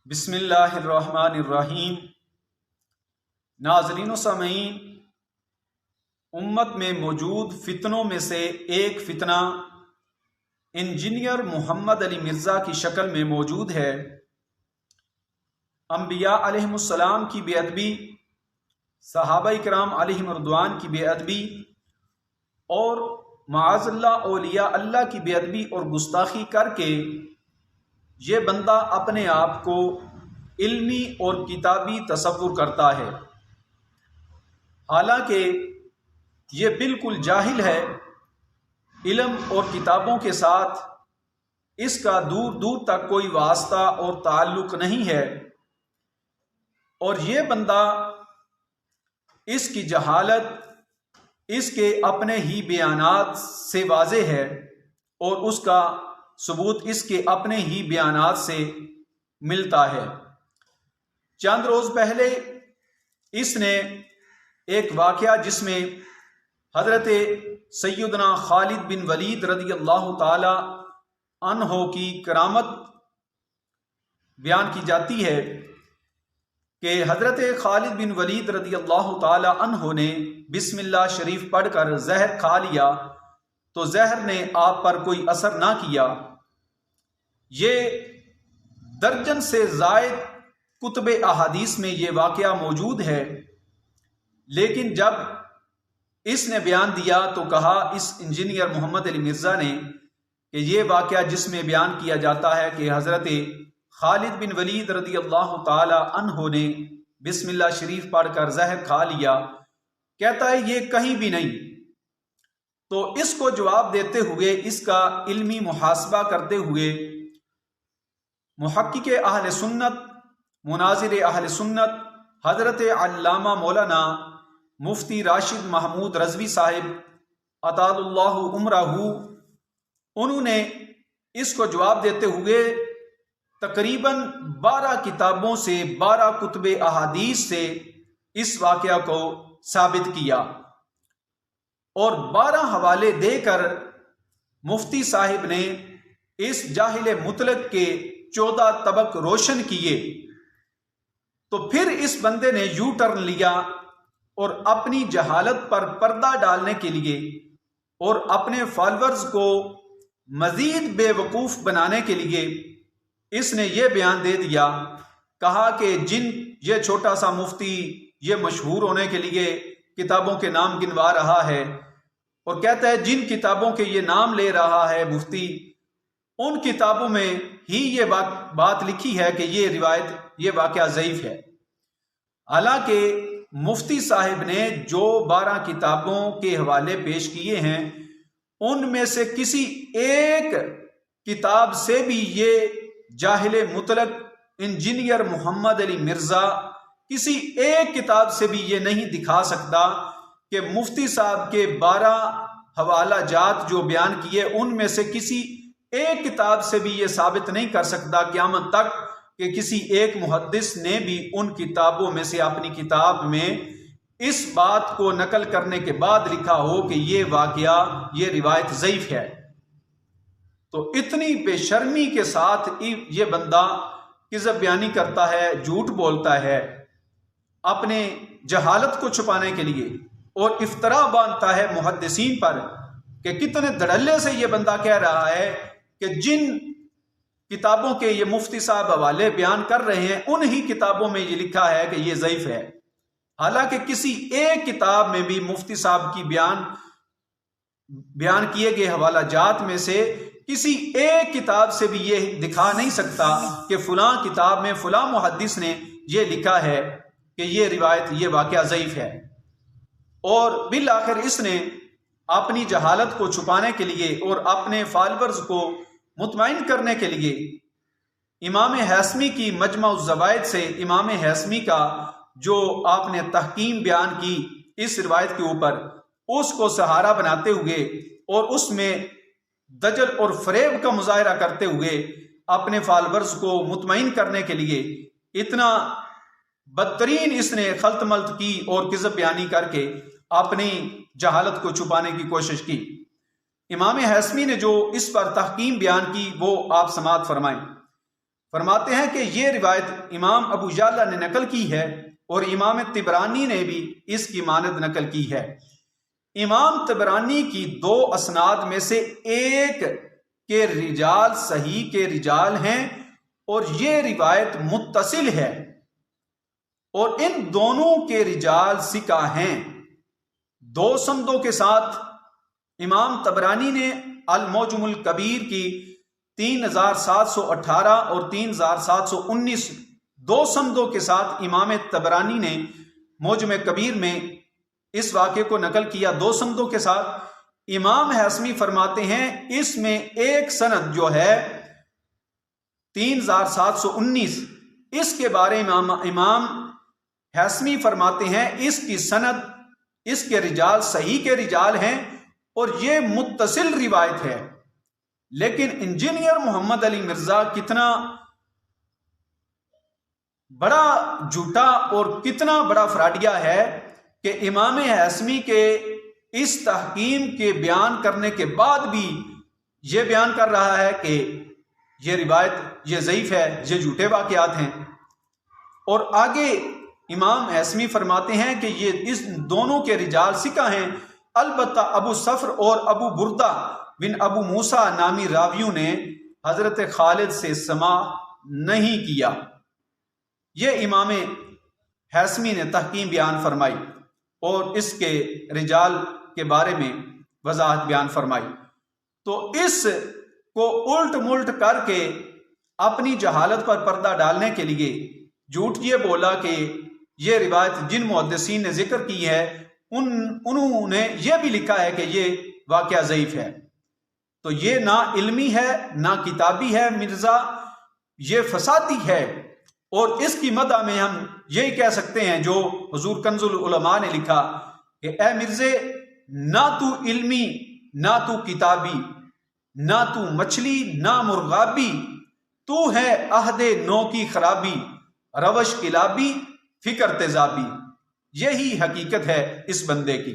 بسم اللہ الرحمن الرحیم۔ ناظرین و سامعین، امت میں موجود فتنوں میں سے ایک فتنہ انجینئر محمد علی مرزا کی شکل میں موجود ہے۔ انبیاء علیہم السلام کی بے ادبی، صحابہ کرام علیہم رضوان کی بے ادبی اور معاذ اللہ اولیاء اللہ کی بے ادبی اور گستاخی کر کے یہ بندہ اپنے آپ کو علمی اور کتابی تصور کرتا ہے، حالانکہ یہ بالکل جاہل ہے۔ علم اور کتابوں کے ساتھ اس کا دور دور تک کوئی واسطہ اور تعلق نہیں ہے، اور یہ بندہ اس کی جہالت اس کے اپنے ہی بیانات سے واضح ہے، اور اس کا ثبوت اس کے اپنے ہی بیانات سے ملتا ہے۔ چند روز پہلے اس نے ایک واقعہ جس میں حضرت سیدنا خالد بن ولید رضی اللہ تعالی عنہ کی کرامت بیان کی جاتی ہے کہ حضرت خالد بن ولید رضی اللہ تعالی عنہ نے بسم اللہ شریف پڑھ کر زہر کھا لیا تو زہر نے آپ پر کوئی اثر نہ کیا۔ یہ درجن سے زائد کتب احادیث میں یہ واقعہ موجود ہے، لیکن جب اس نے بیان دیا تو کہا اس انجینئر محمد علی مرزا نے کہ یہ واقعہ جس میں بیان کیا جاتا ہے کہ حضرت خالد بن ولید رضی اللہ تعالی عنہ نے بسم اللہ شریف پڑھ کر زہر کھا لیا، کہتا ہے یہ کہیں بھی نہیں۔ تو اس کو جواب دیتے ہوئے، اس کا علمی محاسبہ کرتے ہوئے، محقق اہل سنت، مناظر اہل سنت حضرت علامہ مولانا مفتی راشد محمود رضوی صاحب اطال اللہ عمرہ، انہوں نے اس کو جواب دیتے ہوئے تقریباً 12 کتابوں سے، 12 کتب احادیث سے اس واقعہ کو ثابت کیا، اور 12 حوالے دے کر مفتی صاحب نے اس جاہل مطلق کے 14 طبق روشن کیے۔ تو پھر اس بندے نے یو ٹرن لیا اور اپنی جہالت پر پردہ ڈالنے کے لیے اور اپنے فالورز کو مزید بے وقوف بنانے کے لیے اس نے یہ بیان دے دیا، کہا کہ جن یہ چھوٹا سا مفتی یہ مشہور ہونے کے لیے کتابوں کے نام گنوا رہا ہے، اور کہتا ہے جن کتابوں کے یہ نام لے رہا ہے مفتی، ان کتابوں میں ہی یہ بات لکھی ہے کہ یہ روایت، یہ واقعہ ضعیف ہے۔ حالانکہ مفتی صاحب نے جو 12 کتابوں کے حوالے پیش کیے ہیں، ان میں سے کسی ایک کتاب سے بھی یہ جاہل مطلق انجینئر محمد علی مرزا کسی ایک کتاب سے بھی یہ نہیں دکھا سکتا کہ مفتی صاحب کے 12 حوالہ جات جو بیان کیے ان میں سے کسی ایک کتاب سے بھی یہ ثابت نہیں کر سکتا قیامت تک کہ کسی ایک محدث نے بھی ان کتابوں میں سے اپنی کتاب میں اس بات کو نقل کرنے کے بعد لکھا ہو کہ یہ واقعہ، یہ روایت ضعیف ہے۔ تو اتنی بے شرمی کے ساتھ یہ بندہ کذب بیانی کرتا ہے، جھوٹ بولتا ہے اپنے جہالت کو چھپانے کے لیے، اور افترا باندھتا ہے محدثین پر کہ کتنے دھڑلے سے یہ بندہ کہہ رہا ہے کہ جن کتابوں کے یہ مفتی صاحب حوالے بیان کر رہے ہیں انہی کتابوں میں یہ لکھا ہے کہ یہ ضعیف ہے، حالانکہ کسی ایک کتاب میں بھی مفتی صاحب کی بیان کیے گئے حوالہ جات میں سے کسی ایک کتاب سے بھی یہ دکھا نہیں سکتا کہ فلاں کتاب میں فلاں محدث نے یہ لکھا ہے کہ یہ روایت، یہ واقعہ ضعیف ہے۔ اور بالآخر اس نے اپنی جہالت کو چھپانے کے لیے اور اپنے فالورز کو مطمئن کرنے کے لیے امام حیثمی کی مجمع الزوائد سے، امام حیثمی کا جو آپ نے تحکیم بیان کی اس روایت کے اوپر، اس کو سہارا بناتے ہوئے اور اس میں دجل اور فریب کا مظاہرہ کرتے ہوئے اپنے فالورز کو مطمئن کرنے کے لیے اتنا بدترین اس نے خلط ملط کی اور کذب بیانی کر کے اپنی جہالت کو چھپانے کی کوشش کی۔ امام حیثمی نے جو اس پر تحکیم بیان کی وہ آپ سماعت فرمائیں۔ فرماتے ہیں کہ یہ روایت امام ابو یعلا نے نقل کی ہے اور امام طبرانی نے بھی اس کی مانند نقل کی ہے۔ امام طبرانی کی 2 اسناد میں سے ایک کے رجال صحیح کے رجال ہیں اور یہ روایت متصل ہے، اور ان دونوں کے رجال ثقہ ہیں۔ 2 سندوں کے ساتھ امام طبرانی نے المعجم الکبیر کی 3718 اور 3719 2 سندوں کے ساتھ امام طبرانی نے معجم کبیر میں اس واقعے کو نقل کیا 2 سندوں کے ساتھ۔ امام حیثمی فرماتے ہیں اس میں ایک سند جو ہے 3719 اس کے بارے میں امام حیثمی فرماتے ہیں اس کی سند، اس کے رجال صحیح کے رجال ہیں اور یہ متصل روایت ہے۔ لیکن انجینئر محمد علی مرزا کتنا بڑا جھوٹا اور کتنا بڑا فراڈیا ہے کہ امام حیثمی کے اس تحکیم کے بیان کرنے کے بعد بھی یہ بیان کر رہا ہے کہ یہ روایت یہ ضعیف ہے، یہ جھوٹے واقعات ہیں۔ اور آگے امام حیثمی فرماتے ہیں کہ یہ اس دونوں کے رجال ثقہ ہیں، البتہ ابو صفر اور ابو بردہ بن ابو موسیٰ نامی راویوں نے حضرت خالد سے سماع نہیں کیا۔ یہ امام حیثمی نے تحکیم بیان فرمائی اور اس کے رجال کے بارے میں وضاحت بیان فرمائی، تو اس کو الٹ ملٹ کر کے اپنی جہالت پر پردہ ڈالنے کے لیے جھوٹ یہ بولا کہ یہ روایت جن محدثین نے ذکر کی ہے انہوں نے یہ بھی لکھا ہے کہ یہ واقعہ ضعیف ہے۔ تو یہ نہ علمی ہے نہ کتابی ہے مرزا، یہ فسادی ہے، اور اس کی مدح میں ہم یہی کہہ سکتے ہیں جو حضور کنز العلماء نے لکھا کہ اے مرزے، نہ تو علمی نہ تو کتابی، نہ تو مچھلی نہ مرغابی، تو ہے عہد نو کی خرابی، روش کلابی فکر تیزابی۔ یہی حقیقت ہے اس بندے کی۔